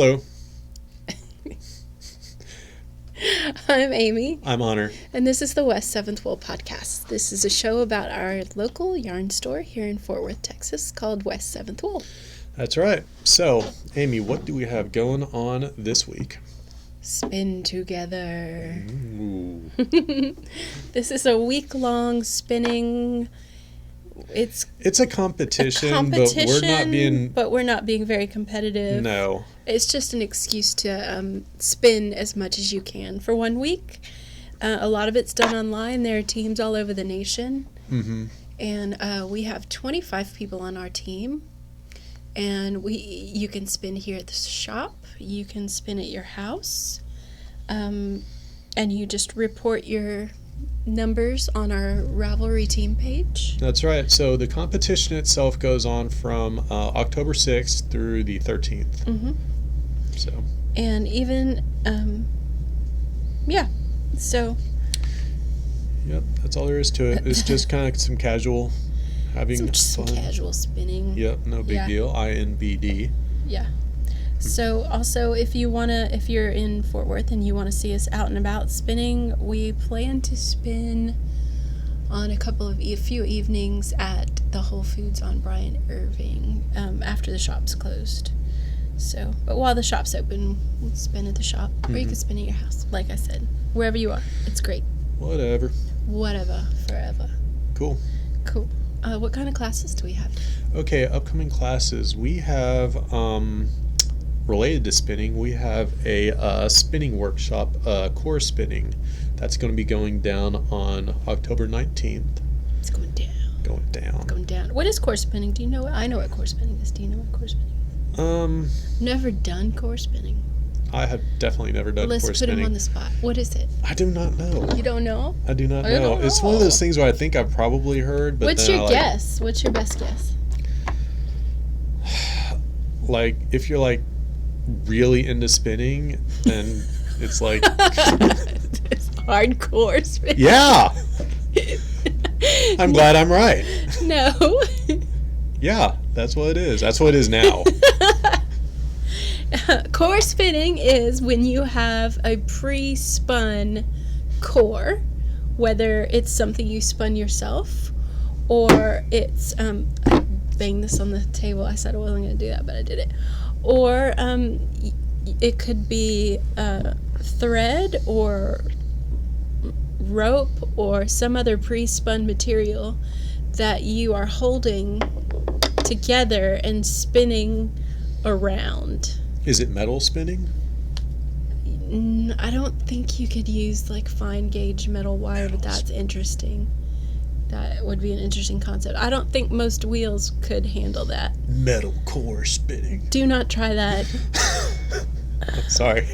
Hello. I'm Amy. I'm Honor. And this is the W7W Podcast. This is a show about our local yarn store here in Fort Worth, Texas called W7W. That's right. So, Amy, what do we have going on this week? Spin together. Ooh. This is a week-long spinning. It's a competition, but we're not being very competitive. No. It's just an excuse to spin as much as you can for 1 week. A lot of it's done online. There are teams all over the nation. Mm-hmm. And we have 25 people on our team. And you can spin here at the shop. You can spin at your house. And you just report your numbers on our Ravelry team page. That's right. So the competition itself goes on from October 6th through the 13th. Mm-hmm. So. And even, so. Yep, that's all there is to it. It's just kind of some casual, having some casual spinning. Yep, no big deal. INBD. Yeah. So also, if you're in Fort Worth and you want to see us out and about spinning, we plan to spin on a few evenings at the Whole Foods on Bryant Irving after the shop's closed. So, but while the shop's open, we'll spin at the shop, or you can spin at your house. Like I said, wherever you are, it's great. Whatever, forever. Cool. What kind of classes do we have? Okay, upcoming classes. We have, related to spinning, we have a spinning workshop, core spinning. That's going to be going down on October 19th. It's going down. What is core spinning? Do you know? I know what core spinning is. Do you know what core spinning is? Never done core spinning. I have definitely never done core spinning. Let's put him on the spot. What is it? I do not know. You don't know? I do not know. It's one of those things where I think I've probably heard, but what's your guess? What's your best guess? Like, if you're like really into spinning, then it's like it's hardcore spinning. Yeah. I'm glad I'm right. No. Yeah, that's what it is. That's what it is now. Core spinning is when you have a pre-spun core, whether it's something you spun yourself or it's I banged this on the table. I said I wasn't going to do that, but I did it. Or it could be thread or rope or some other pre-spun material that you are holding together and spinning around. Is it metal spinning? I don't think you could use like fine gauge metal wire, but that's interesting. That would be an interesting concept. I don't think most wheels could handle that. Metal core spinning. Do not try that. Sorry.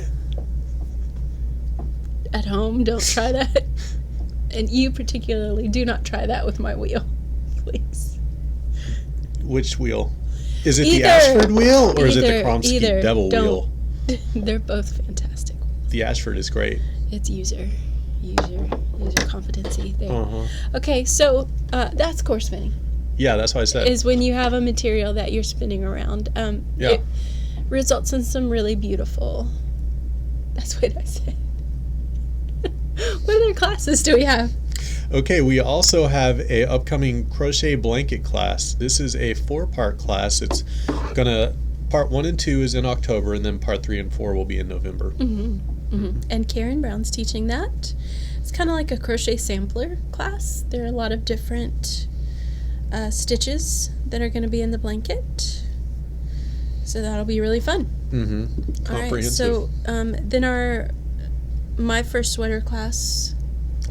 At home, don't try that. And you particularly, do not try that with my wheel, please. Which wheel? Is it the Ashford wheel or is it the Kromsky Devil wheel? They're both fantastic. The Ashford is great. It's user competency there. Uh-huh. Okay, so that's core spinning. Yeah, that's what I said. Is when you have a material that you're spinning around. It results in some really beautiful. That's what I said. What other classes do we have? Okay, we also have a upcoming crochet blanket class. This is a 4-part class. It's part 1 and 2 is in October, and then part 3 and 4 will be in November. Mm-hmm. Mm-hmm. And Karen Brown's teaching that. It's kind of like a crochet sampler class. There are a lot of different stitches that are going to be in the blanket. So that'll be really fun. Mm-hmm. Comprehensive. All right, so then my first sweater class.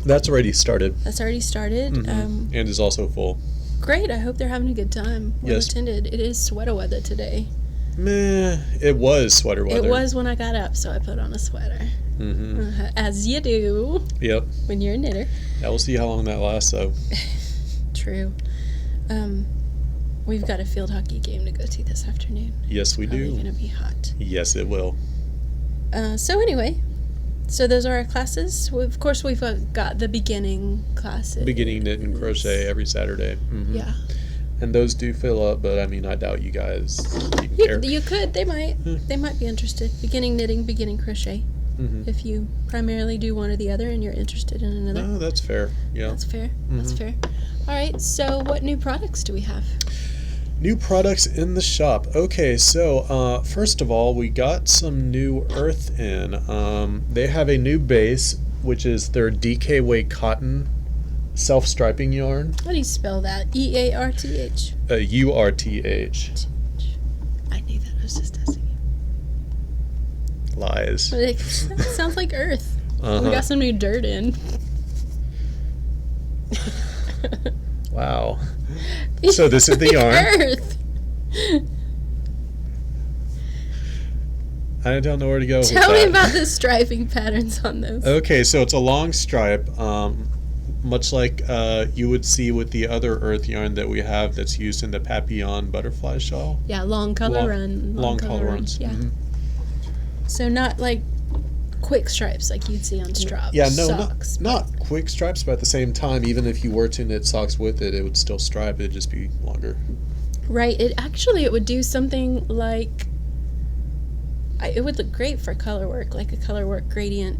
That's already started. Mm-hmm. And is also full. Great. I hope they're having a good time. Well attended. It is sweater weather today. Meh. It was sweater weather. It was when I got up, so I put on a sweater. Mm-hmm. As you do. Yep. When you're a knitter. Yeah, we'll see how long that lasts, though. True. We've got a field hockey game to go to this afternoon. Yes, we do. It's going to be hot. Yes, it will. So anyway, so those are our classes. Of course, we've got the beginning classes. Beginning knit and crochet every Saturday. Mm-hmm. Yeah. And those do fill up, but I mean, I doubt you guys even care. You could. They might. They might be interested. Beginning knitting, beginning crochet. Mm-hmm. If you primarily do one or the other and you're interested in another. No, that's fair. Yeah. That's fair. Mm-hmm. That's fair. All right. So what new products do we have? New products in the shop. Okay, so first of all, we got some new earth in. They have a new base, which is their DK weight cotton self-striping yarn. How do you spell that? EARTH? URTH. I knew that. I was just testing you. Lies. But it sounds like earth. Uh-huh. We got some new dirt in. Wow. So this is the yarn. Earth. I don't know where to go with that. Tell me about the striping patterns on those. Okay, so it's a long stripe, much like you would see with the other earth yarn that we have that's used in the papillon butterfly shawl. Yeah, long color run. Long color runs. Yeah. Mm-hmm. So not like quick stripes like you'd see on straps. Yeah, no, socks, not quick stripes, but at the same time, even if you were to knit socks with it, it would still stripe. It'd just be longer. Right. It would do something like. It would look great for color work, like a color work gradient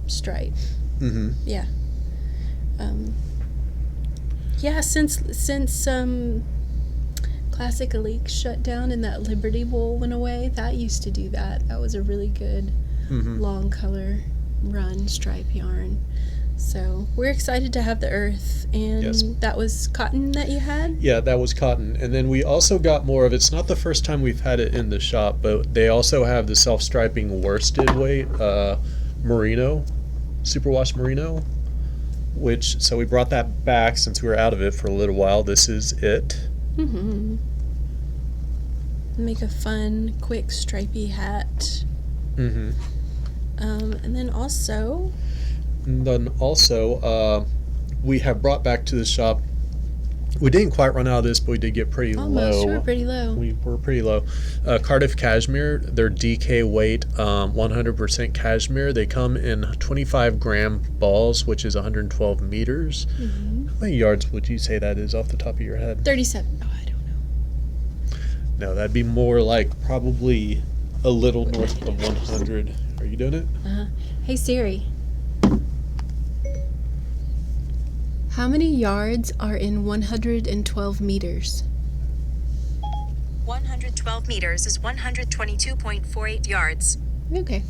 stripe. Mm-hmm. Yeah. Yeah. Since Classic Elite shut down and that Liberty Wool went away, that used to do that. That was a really good long color run stripe yarn. So we're excited to have the earth, and Yes. That was cotton that you had? Yeah, that was cotton. And then we also got more of, it's not the first time we've had it in the shop, but they also have the self-striping worsted weight merino, superwash merino, so we brought that back since we were out of it for a little while. This is it. Mm-hmm. Make a fun, quick, stripy hat. Mm-hmm. And then also, we have brought back to the shop. We didn't quite run out of this, but we did get pretty almost, low. we were pretty low. We were pretty low. Cardiff Cashmere, their DK weight, 100% cashmere. They come in 25-gram balls, which is 112 meters. Mm-hmm. How many yards would you say that is off the top of your head? 37. Oh, I don't know. No, that'd be more like probably a little north of 100. Are you doing it? Uh-huh. Hey Siri. How many yards are in 112 meters? 112 meters is 122.48 yards. Okay.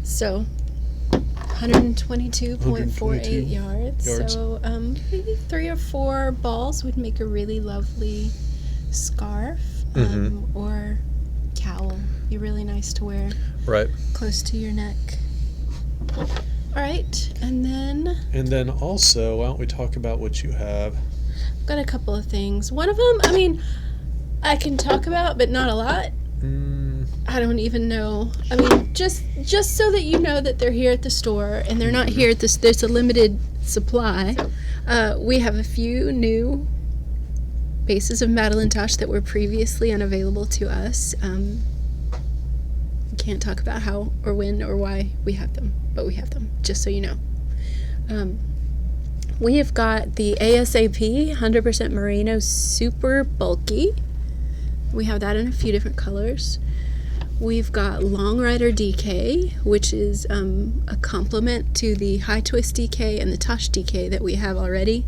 So, 122.48 yards. So, maybe 3 or 4 balls would make a really lovely scarf or cowl. Be really nice to wear. Right. Close to your neck. All right, and then also, why don't we talk about what you have? I've got a couple of things. One of them, I mean, I can talk about, but not a lot. I don't even know. I mean, just so that you know that they're here at the store, and they're not here at this. There's a limited supply. We have a few new bases of Madtosh that were previously unavailable to us. Can't talk about how or when or why we have them, but we have them, just so you know. We have got the ASAP 100% Merino super bulky. We have that in a few different colors. We've got Long Rider DK, which is a complement to the High Twist DK and the Tosh DK that we have already.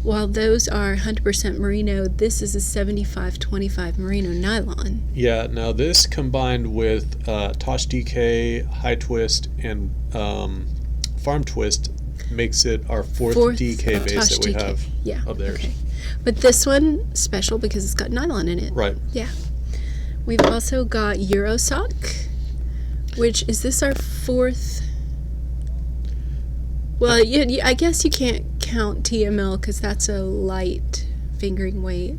While those are 100% merino, this is a 75-25 merino nylon. Yeah, now this combined with Tosh DK, High Twist, and Farm Twist makes it our fourth DK base Tosh that we DK. have of theirs. Okay. But this one, special because it's got nylon in it. Right. Yeah. We've also got Eurosock, which is this our fourth? Well, I guess you can't count TML because that's a light fingering weight.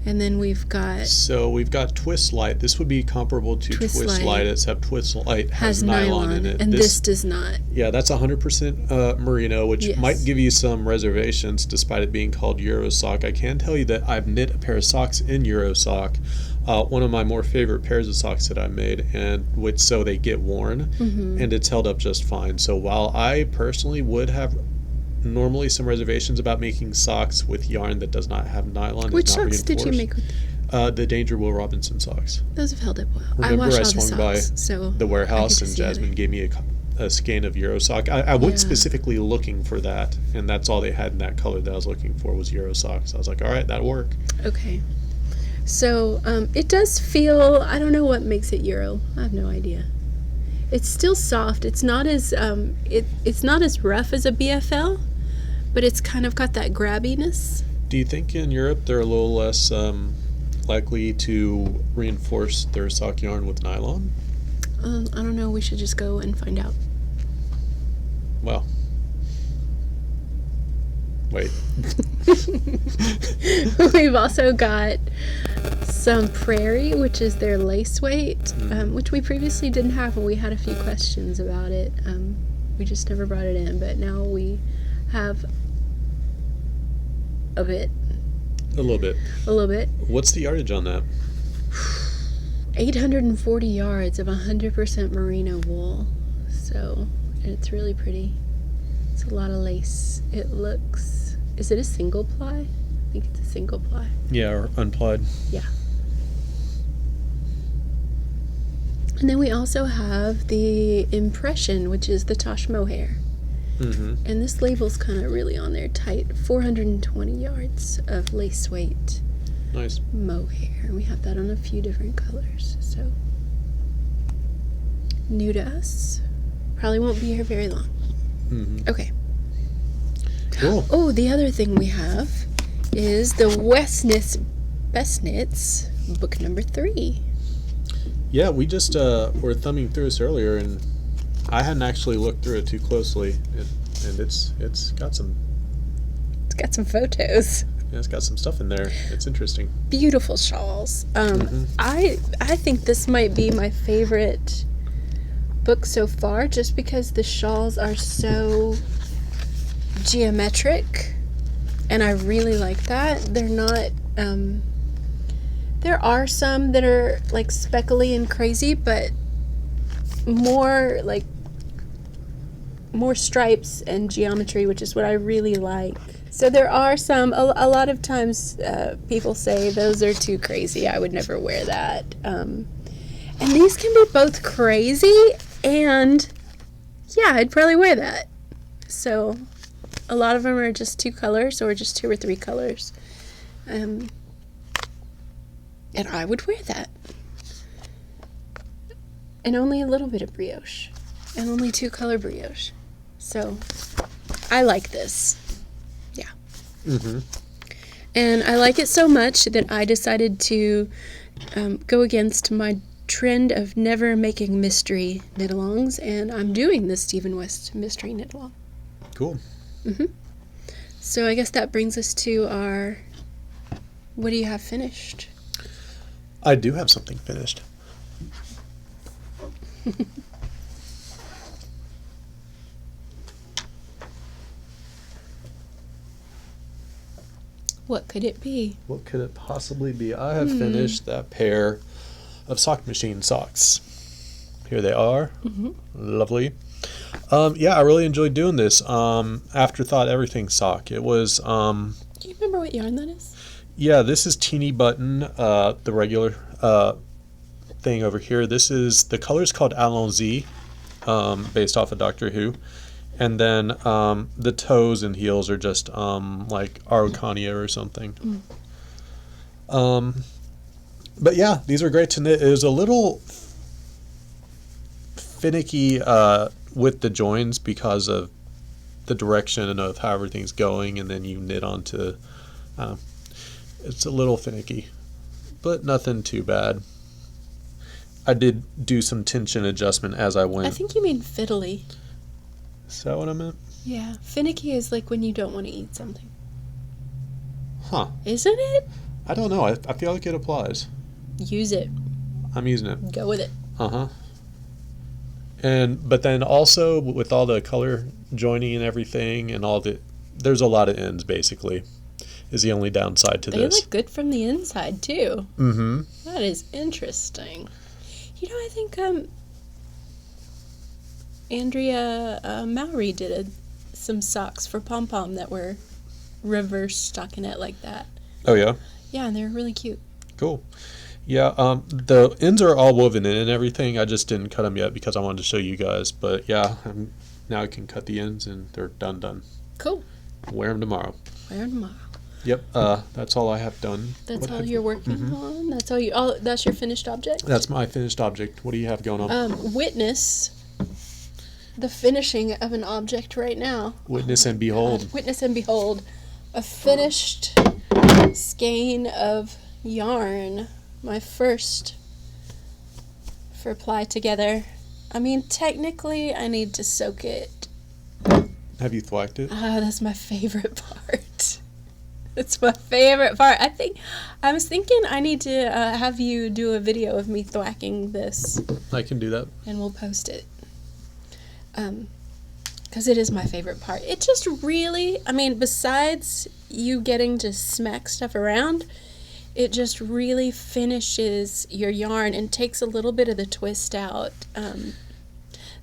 And then we've got... So we've got Twist Light. This would be comparable to Twist Light, except Twist Light has nylon in it. And this does not. Yeah, that's 100% merino, which might give you some reservations despite it being called Eurosock. I can tell you that I've knit a pair of socks in Eurosock, one of my more favorite pairs of socks that I've made, and so they get worn, and it's held up just fine. So while I personally would have normally some reservations about making socks with yarn that does not have nylon. Which is not socks did you make reinforced. with? The Danger Will Robinson socks. Those have held up well. Remember, I wash I all swung the by socks, so the I warehouse get to and see how Jasmine they- gave me a skein of Euro sock. I went Yeah. specifically looking for that, and that's all they had in that color that I was looking for was Euro socks. I was like, all right, that'll work. Okay. So it does feel, I don't know what makes it Euro. I have no idea. It's still soft. It's not as it's not as rough as a BFL, but it's kind of got that grabbiness. Do you think in Europe they're a little less likely to reinforce their sock yarn with nylon? I don't know. We should just go and find out. Well, wait. We've also got some Prairie, which is their lace weight, which we previously didn't have, and we had a few questions about it. We just never brought it in, but now we have a bit. A little bit. A little bit. What's the yardage on that? 840 yards of 100% merino wool. So, and it's really pretty. It's a lot of lace. It looks... Is it a single ply? I think it's a single ply. Yeah, or unplied. Yeah. And then we also have the Impression, which is the Tosh mohair. Mm-hmm. And this label's kind of really on there tight. 420 yards of lace weight Nice. mohair. And we have that on a few different colors. So, new to us. Probably won't be here very long. Mm-hmm. Okay. Cool. Oh, the other thing we have is the West Knits Best Knits, book number 3. Yeah, we just were thumbing through this earlier, and I hadn't actually looked through it too closely, and it's got some It's got some photos. it's got some stuff in there. It's interesting. Beautiful shawls. Mhm. I think this might be my favorite book so far, just because the shawls are so geometric, and I really like that. They're not there are some that are like speckly and crazy, but more stripes and geometry, which is what I really like. So there are some, a lot of times people say those are too crazy, I would never wear that. And these can be both crazy and, yeah, I'd probably wear that. So a lot of them are just 2 colors or just 2 or 3 colors. And I would wear that. And only a little bit of brioche. And only 2 color brioche. So I like this. Yeah. Mm-hmm. And I like it so much that I decided to go against my trend of never making mystery knit-alongs, and I'm doing the Stephen West mystery knit-along. Cool. So I guess that brings us to our, what do you have finished? I do have something finished. What could it be? What could it possibly be? I have finished that pair of sock machine socks. Here they are. Mm-hmm. Lovely. Yeah, I really enjoyed doing this. Afterthought everything sock. It was Do you remember what yarn that is? yeah, this is Teeny Button, the regular thing over here. This is, the color's called Allons-y, based off of Doctor Who. And then the toes and heels are just like Araucania or something. But yeah, these are great to knit. It was a little finicky with the joins because of the direction of how everything's going, and then you knit onto. It's a little finicky, but nothing too bad. I did do some tension adjustment as I went. I think you mean fiddly. Is that what I meant? Yeah. Finicky is like when you don't want to eat something. Huh. Isn't it? I don't know. I feel like it applies. Use it. I'm using it. Go with it. Uh-huh. But then also with all the color joining and everything and all the, there's a lot of ends basically, is the only downside to They this. look good from the inside too. Mm-hmm. That is interesting. You know, I think Andrea Mowry did a some socks for Pom Pom that were reverse stockinette like that. Oh, yeah? Yeah, and they're really cute. Cool. Yeah, the ends are all woven in and everything. I just didn't cut them yet because I wanted to show you guys. But yeah, now I can cut the ends and they're done. Cool. Wear them tomorrow. Yep, that's all I have done. That's all you're working on? That's all you? That's your finished object? That's my finished object. What do you have going on? Witness the finishing of an object right now. Witness and behold. Witness and behold. A finished skein of yarn. My first for ply together. I mean, technically, I need to soak it. Have you thwacked it? That's my favorite part. It's my favorite part. I was thinking I need to have you do a video of me thwacking this. I can do that. And we'll post it. Because it is my favorite part. It just really, I mean, besides you getting to smack stuff around, it just really finishes your yarn and takes a little bit of the twist out.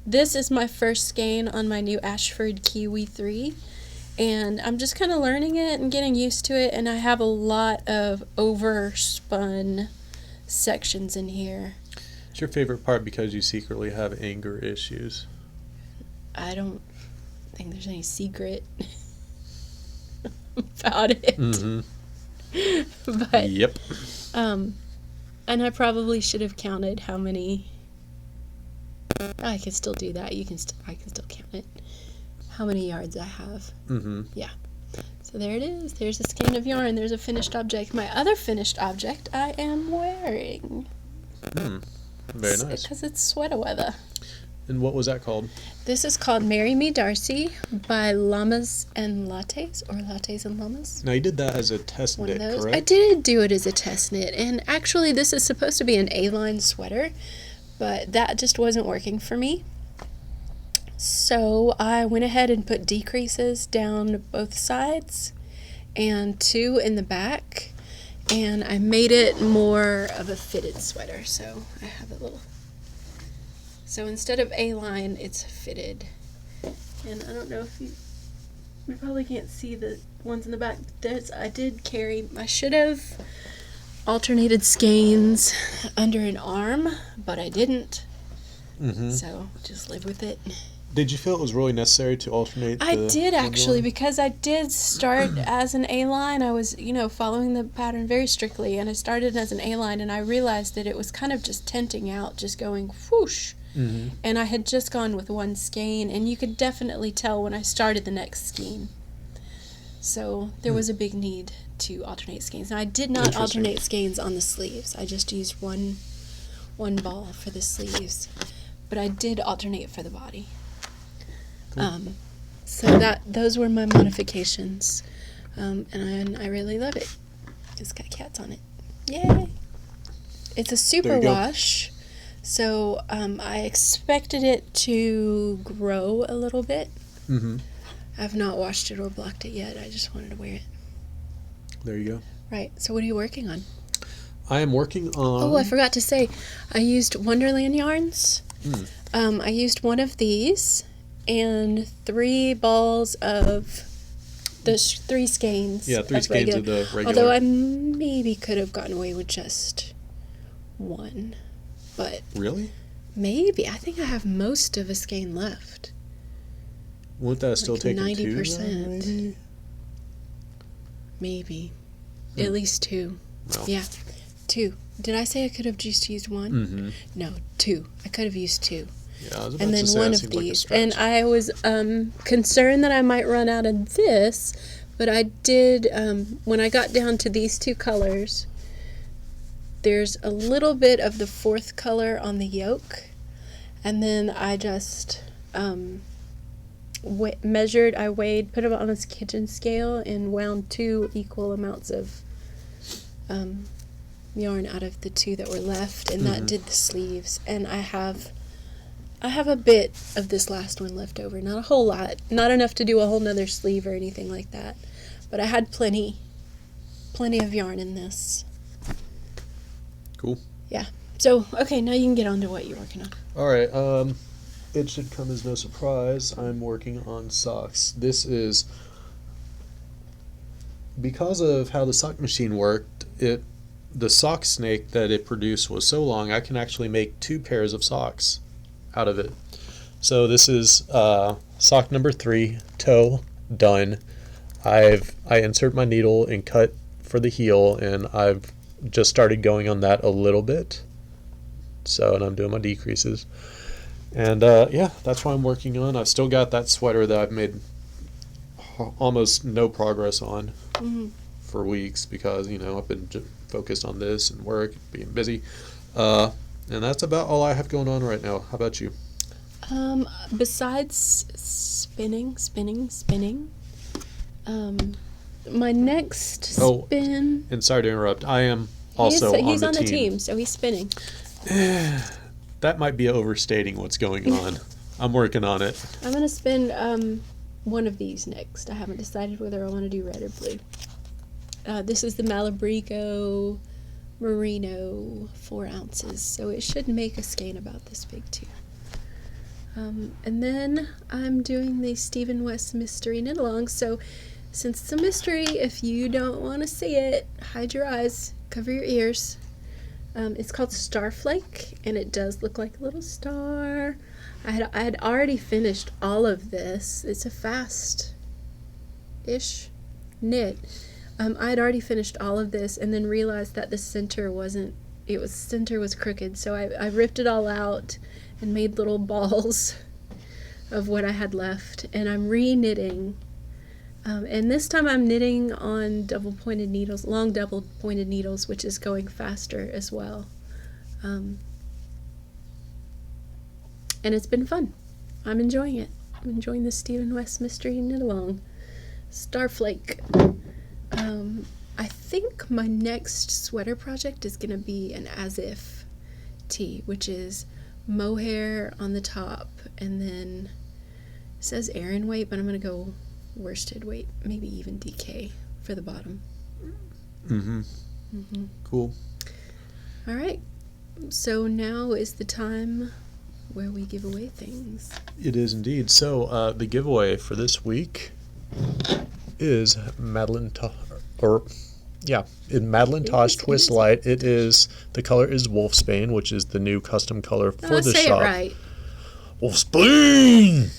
This is my first skein on my new Ashford Kiwi 3. And I'm just kind of learning it and getting used to it. And I have a lot of overspun sections in here. It's your favorite part because you secretly have anger issues. I don't think there's any secret about it. Mm-hmm. But yep. And I probably should have counted how many. I can still do that. I can still count it. How many yards I have. Mm-hmm. Yeah. So there it is. There's a skein of yarn. There's a finished object. My other finished object I am wearing. Very nice. Because it's sweater weather. And what was that called? This is called Marry Me Darcy by Llamas and Lattes, or Lattes and Llamas. Now, you did that as a test knit, correct? I did do it as a test knit, and actually this is supposed to be an A-line sweater, but that just wasn't working for me. So I went ahead and put decreases down both sides and 2 in the back, and I made it more of a fitted sweater. So I have a little... So instead of A-line, it's fitted. And I don't know if you probably can't see the ones in the back. I should have alternated skeins under an arm, but I didn't. Mm-hmm. So just live with it. Did you feel it was really necessary to alternate? I did actually, because I did start as an A-line. I was, following the pattern very strictly, and I started as an A-line, and I realized that it was kind of just tenting out, just going whoosh. Mm-hmm. And I had just gone with one skein, and you could definitely tell when I started the next skein. So there was a big need to alternate skeins. Now I did not alternate skeins on the sleeves. I just used one ball for the sleeves, but I did alternate for the body. Cool. So those were my modifications, and I really love it. It's got cats on it. Yay! It's a super wash. So I expected it to grow a little bit. Mm-hmm. I've not washed it or blocked it yet. I just wanted to wear it. There you go. Right. So what are you working on? I am working on... Oh, I forgot to say, I used Wonderland yarns. I used one of these and 3 balls of the 3 skeins. Yeah, 3 skeins of the regular. Although I maybe could have gotten away with just 1. But really? Maybe. I think I have most of a skein left. Won't that still take 90%? Maybe. At least 2. No. Yeah, 2. Did I say I could have just used 1? Mm-hmm. No, 2. I could have used 2. Yeah, I was about And then to say, one that of seems these. like a And stretch. I was concerned that I might run out of this, but I did, when I got down to these 2 colors, there's a little bit of the 4th color on the yoke, and then I just weighed, put them on this kitchen scale and wound 2 equal amounts of yarn out of the 2 that were left, and that did the sleeves. And I have a bit of this last one left over, not a whole lot, not enough to do a whole nother sleeve or anything like that, but I had plenty of yarn in this. Cool. Yeah. So, okay, now you can get on to what you're working on. All right. it should come as no surprise, I'm working on socks. This is because of how the sock machine worked. The sock snake that it produced was so long, I can actually make 2 pairs of socks out of it. So this is sock number 3, toe, done. I insert my needle and cut for the heel, and I've just started going on that a little bit. So, and I'm doing my decreases. And yeah, that's what I'm working on. I've still got that sweater that I've made almost no progress on for weeks because, I've been focused on this and work, being busy. And that's about all I have going on right now. How about you? Besides spinning, my next spin. And sorry to interrupt. I am also on the team. He's on the team, so he's spinning. That might be overstating what's going on. I'm working on it. I'm going to spin one of these next. I haven't decided whether I want to do red or blue. This is the Malabrigo Merino 4 ounces, so it should make a skein about this big too. And then I'm doing the Stephen West Mystery Knit Along. So since it's a mystery, if you don't want to see it, hide your eyes, cover your ears. It's called Starflake, and it does look like a little star. I had already finished all of this. It's a fast-ish knit. I had already finished all of this and then realized that the center center was crooked. So I ripped it all out and made little balls of what I had left, and I'm re-knitting. And this time I'm knitting on double-pointed needles, long double-pointed needles, which is going faster as well. And it's been fun. I'm enjoying it. I'm enjoying the Stephen West Mystery Knit Along. Starflake. I think my next sweater project is going to be an as-if tee, which is mohair on the top, and then it says Aran weight, but I'm going to go worsted weight, maybe even DK for the bottom. Cool. All right. So now is the time where we give away things. It is indeed. So the giveaway for this week is Madtosh Twist Light. It is, the color is Wolfsbane, which is the new custom color for the say shop. It right. Wolfsbane.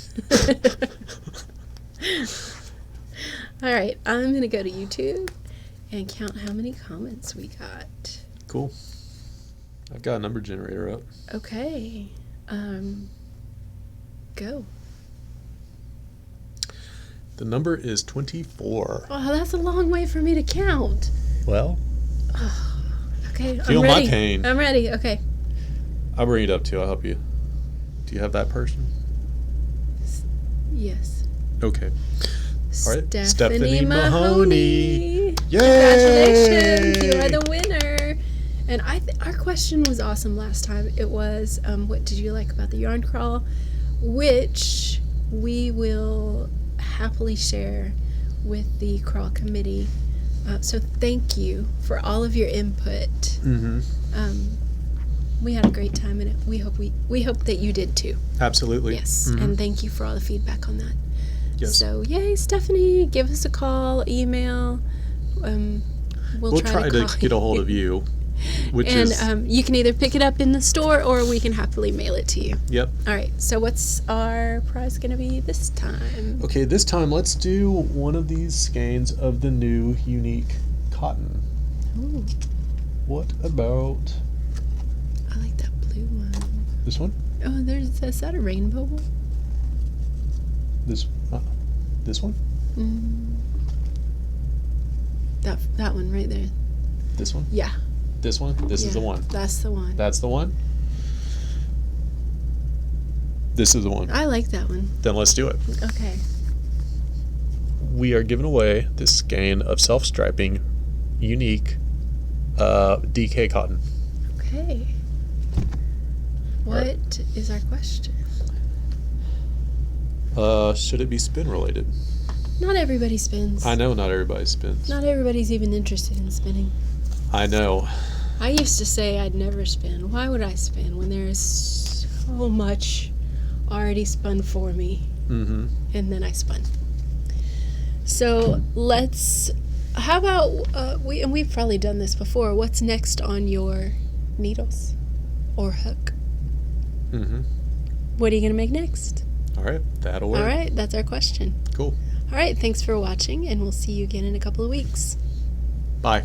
All right, I'm gonna go to YouTube and count how many comments we got. Cool. I've got a number generator up. Okay. Go. The number is 24. Oh, that's a long way for me to count. Well, okay, feel I'm ready. my pain. I'm ready. Okay. I'll bring it up too. I'll help you. Do you have that person? Yes. Okay. All right. Stephanie Mahoney. Yay! Congratulations. You are the winner. And our question was awesome last time. It was, what did you like about the yarn crawl? Which we will happily share with the crawl committee. So thank you for all of your input. We had a great time in it. We hope that you did too. Absolutely. Yes, and thank you for all the feedback on that. Yes. So yay, Stephanie! Give us a call, email. We'll try to get a hold of you. You can either pick it up in the store or we can happily mail it to you. Yep. All right. So what's our prize going to be this time? Okay, this time let's do one of these skeins of the new unique cotton. Ooh, What about I like that blue one. this one? Oh, is that a rainbow one? This one? That one right there. This one? Yeah. This one? This is the one. That's the one. That's the one? This is the one. I like that one. Then let's do it. Okay. We are giving away this skein of self-striping, unique DK cotton. Okay. What is our question? Should it be spin related? Not everybody spins. I know not everybody spins. Not everybody's even interested in spinning. I know. I used to say I'd never spin. Why would I spin when there is so much already spun for me. Mm-hmm. And then I spun. So how about, we've probably done this before. What's next on your needles or hook? Mm-hmm. What are you going to make next? All right, that'll work. All right, that's our question. Cool. All right, thanks for watching, and we'll see you again in a couple of weeks. Bye.